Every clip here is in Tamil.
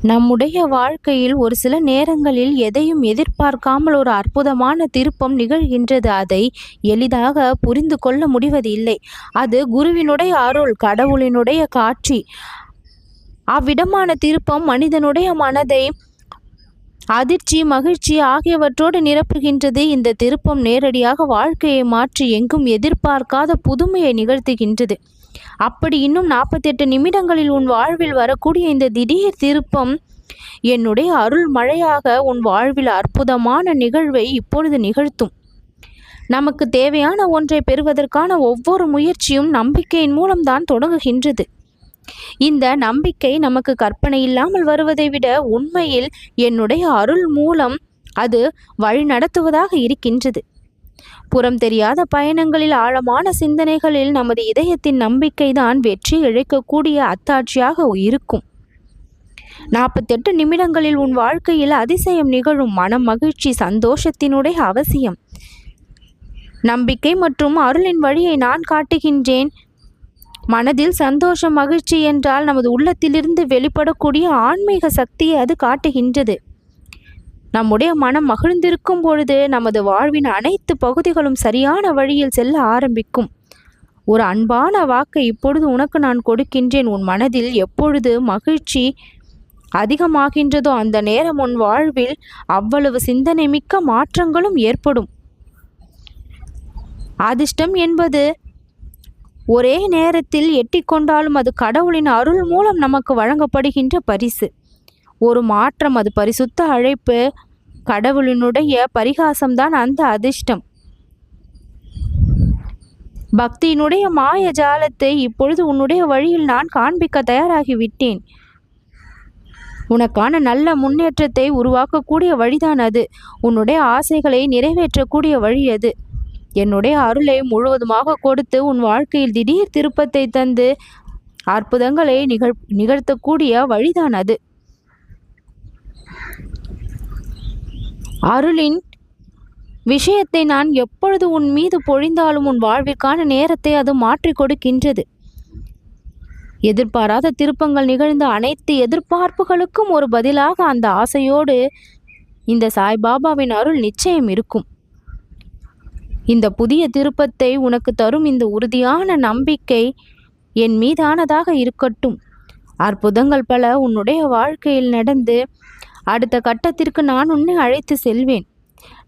நம்முடைய வாழ்க்கையில் ஒரு சில நேரங்களில் எதையும் எதிர்பார்க்காமல் ஒரு அற்புதமான திருப்பம் நிகழ்கின்றது. அதை எளிதாக புரிந்து கொள்ள முடிவதில்லை. அது குருவினுடைய அருள், கடவுளினுடைய காட்சி. அவ்விடமான திருப்பம் மனிதனுடைய மனதை அதிர்ச்சி, மகிழ்ச்சி ஆகியவற்றோடு நிரப்புகின்றது. இந்த திருப்பம் நேரடியாக வாழ்க்கையை மாற்றி எங்கும் எதிர்பார்க்காத புதுமையை நிகழ்த்துகின்றது. அப்படி இன்னும் 48 நிமிடங்களில் உன் வாழ்வில் வரக்கூடிய இந்த திடீர் திருப்பம் என்னுடைய அருள் மழையாக உன் வாழ்வில் அற்புதமான நிகழ்வை இப்பொழுது நிகழ்த்தும். நமக்கு தேவையான ஒன்றை பெறுவதற்கான ஒவ்வொரு முயற்சியும் நம்பிக்கையின் மூலம்தான் தொடங்குகின்றது. இந்த நம்பிக்கை நமக்கு கற்பனை இல்லாமல் வருவதை விட உண்மையில் என்னுடைய அருள் மூலம் அது வழிநடத்துவதாக இருக்கின்றது. புறம் தெரியாத பயணங்களில், ஆழமான சிந்தனைகளில் நமது இதயத்தின் நம்பிக்கைதான் வெற்றி இழைக்கக்கூடிய அத்தாட்சியாக இருக்கும். 48 நிமிடங்களில் உன் வாழ்க்கையில் அதிசயம் நிகழும். மனம், மகிழ்ச்சி, சந்தோஷத்தினுடைய அவசியம். நம்பிக்கை மற்றும் அருளின் வழியை நான் காட்டுகின்றேன். மனதில் சந்தோஷம், மகிழ்ச்சி என்றால் நமது உள்ளத்திலிருந்து வெளிப்படக்கூடிய ஆன்மீக சக்தியை அது காட்டுகின்றது. நம்முடைய மனம் மகிழ்ந்திருக்கும் பொழுது நமது வாழ்வின் அனைத்து பகுதிகளும் சரியான வழியில் செல்ல ஆரம்பிக்கும். ஒரு அன்பான வாக்கை இப்பொழுது உனக்கு நான் கொடுக்கின்றேன். உன் மனதில் எப்பொழுது மகிழ்ச்சி அதிகமாகின்றதோ அந்த நேரம் உன் வாழ்வில் அவ்வளவு சிந்தனை மிக்க மாற்றங்களும் ஏற்படும். அதிர்ஷ்டம் என்பது ஒரே நேரத்தில் எட்டிக்கொண்டாலும் அது கடவுளின் அருள் மூலம் நமக்கு வழங்கப்படுகின்ற பரிசு. ஒரு மாற்றம், அது பரிசுத்த அழைப்பு, கடவுளினுடைய பரிகாசம்தான் அந்த அதிர்ஷ்டம். பக்தியினுடைய மாய ஜாலத்தை இப்பொழுது உன்னுடைய வழியில் நான் காண்பிக்க தயாராகிவிட்டேன். உனக்கான நல்ல முன்னேற்றத்தை உருவாக்கக்கூடிய வழிதான் அது. உன்னுடைய ஆசைகளை நிறைவேற்றக்கூடிய வழி அது. என்னுடைய அருளை முழுவதுமாக கொடுத்து உன் வாழ்க்கையில் திடீர் திருப்பத்தை தந்து அற்புதங்களை நிகழ்த்தக்கூடிய வழிதான் அது. அருளின் விஷயத்தை நான் எப்பொழுது உன் மீது பொழிந்தாலும் உன் வாழ்விற்கான நேரத்தை அது மாற்றி கொடுக்கின்றது. எதிர்பாராத திருப்பங்கள் நிகழ்ந்த அனைத்து எதிர்பார்ப்புகளுக்கும் ஒரு பதிலாக அந்த ஆசையோடு இந்த சாய்பாபாவின் அருள் நிச்சயம் இருக்கும். இந்த புதிய திருப்பத்தை உனக்கு தரும் இந்த உறுதியான நம்பிக்கை என் மீதானதாக இருக்கட்டும். அற்புதங்கள் பல உன்னுடைய வாழ்க்கையில் நடந்து அடுத்த கட்டத்திற்கு நான் உன்னை அழைத்து செல்வேன்.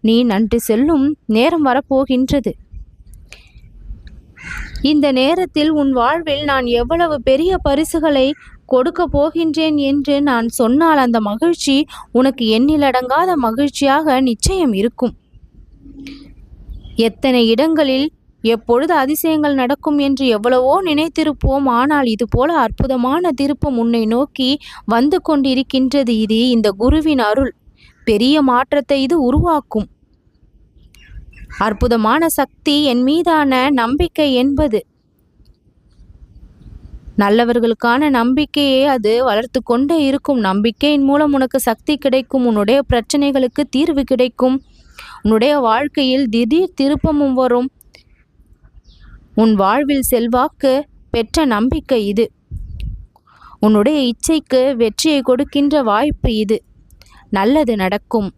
நீ நன்றி செல்லும் நேரம் வரப்போகின்றது. இந்த நேரத்தில் உன் வாழ்வில் நான் எவ்வளவு பெரிய பரிசுகளை கொடுக்க போகின்றேன் என்று நான் சொன்னால் அந்த மகிழ்ச்சி உனக்கு எண்ணிலடங்காத மகிழ்ச்சியாக நிச்சயம் இருக்கும். எத்தனை இடங்களில் எப்பொழுது அதிசயங்கள் நடக்கும் என்று எவ்வளவோ நினைத்திருப்போம். ஆனால் இது போல அற்புதமான திருப்பம் உன்னை நோக்கி வந்து கொண்டிருக்கின்றது. இது இந்த குருவின் அருள். பெரிய மாற்றத்தை இது உருவாக்கும். அற்புதமான சக்தி என் மீதான நம்பிக்கை என்பது. நல்லவர்களுக்கான நம்பிக்கையை அது வளர்த்து கொண்டே இருக்கும். நம்பிக்கையின் மூலம் உனக்கு சக்தி கிடைக்கும். உன்னுடைய பிரச்சனைகளுக்கு தீர்வு கிடைக்கும். உன்னுடைய வாழ்க்கையில் திடீர் திருப்பமும் வரும். உன் வாழ்வில் செல்வாக்கு பெற்ற நம்பிக்கை இது. உன்னுடைய இச்சைக்கு வெற்றியை கொடுக்கின்ற வாய்ப்பு இது. நல்லது நடக்கும்.